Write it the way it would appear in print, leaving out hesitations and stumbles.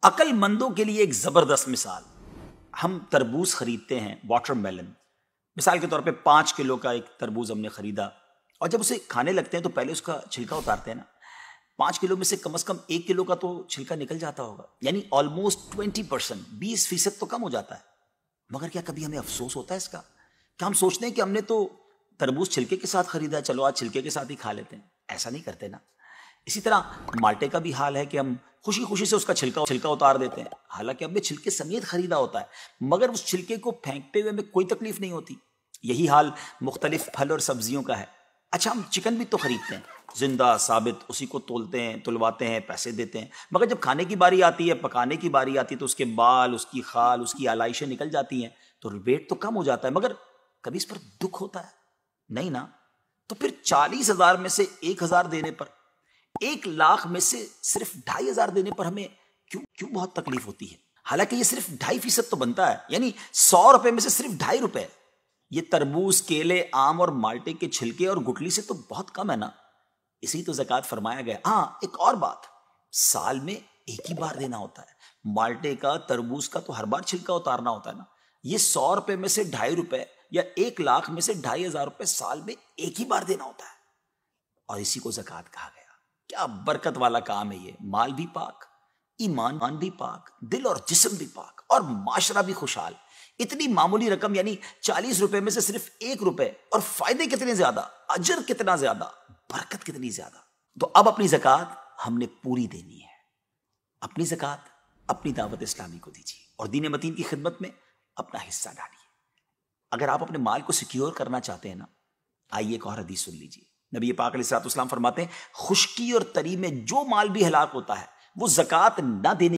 عقل مندوں کے لیے ایک زبردست مثال. ہم تربوز خریدتے ہیں، واٹر میلن. مثال کے طور پہ 5 کلو کا ایک تربوز ہم نے خریدا، اور جب اسے کھانے لگتے ہیں تو پہلے اس کا چھلکا اتارتے ہیں نا. 5 کلو میں سے کم از کم 1 کلو کا تو چھلکا نکل جاتا ہوگا، یعنی آلموسٹ 20%، 20% تو کم ہو جاتا ہے. مگر کیا کبھی ہمیں افسوس ہوتا ہے اس کا؟ کیا ہم سوچتے ہیں کہ ہم نے تو تربوز چھلکے کے ساتھ خریدا ہے، چلو آج چھلکے کے ساتھ ہی کھا لیتے ہیں؟ ایسا نہیں کرتے نا. اسی طرح مالٹے کا بھی حال ہے کہ ہم خوشی خوشی سے اس کا چھلکا اتار دیتے ہیں، حالانکہ ہم نے چھلکے سمیت خریدا ہوتا ہے، مگر اس چھلکے کو پھینکتے ہوئے ہمیں کوئی تکلیف نہیں ہوتی. یہی حال مختلف پھل اور سبزیوں کا ہے. اچھا، ہم چکن بھی تو خریدتے ہیں، زندہ ثابت، اسی کو تولتے ہیں، تلواتے ہیں، پیسے دیتے ہیں، مگر جب کھانے کی باری آتی ہے، پکانے کی باری آتی ہے، تو اس کے بال، اس کی خال، اس کی آلائشیں نکل جاتی ہیں، تو ویٹ تو کم ہو جاتا ہے. مگر کبھی اس پر دکھ ہوتا ہے؟ نہیں نا. تو پھر 40,000 میں سے 1,000 دینے پر، 1,00,000 میں سے صرف 2,500 دینے پر ہمیں کیوں بہت تکلیف ہوتی ہے؟ حالانکہ یہ صرف 2.5% تو بنتا ہے، یعنی 100 روپے میں سے صرف 2.5 روپے. یہ تربوز، کیلے، آم اور مالٹے کے چھلکے اور گٹلی سے تو بہت کم ہے نا. اسی تو زکوٰۃ فرمایا گیا. ہاں، ایک اور بات، سال میں ایک ہی بار دینا ہوتا ہے. مالٹے کا، تربوز کا تو ہر بار چھلکا اتارنا ہوتا ہے نا. یہ 100 روپے میں سے 2.5 روپے یا 1,00,000 میں سے 2,500 روپے سال میں ایک ہی بار دینا ہوتا ہے، اور اسی کو زکوٰۃ کہا گیا. کیا برکت والا کام ہے یہ. مال بھی پاک، ایمان بھی پاک، دل اور جسم بھی پاک، اور معاشرہ بھی خوشحال. اتنی معمولی رقم، یعنی 40 روپے میں سے صرف 1 روپے، اور فائدے کتنے زیادہ، اجر کتنا زیادہ، برکت کتنی زیادہ. تو اب اپنی زکوٰۃ ہم نے پوری دینی ہے. اپنی زکوٰۃ اپنی دعوت اسلامی کو دیجیے، اور دین متین کی خدمت میں اپنا حصہ ڈالیے. اگر آپ اپنے مال کو سیکیور کرنا چاہتے ہیں نا، آئیے ایک اور حدیث سن لیجیے. نبی پاک علیہ الصلوۃ والسلام فرماتے ہیں، خشکی اور تری میں جو مال بھی ہلاک ہوتا ہے وہ زکوٰۃ نہ دینے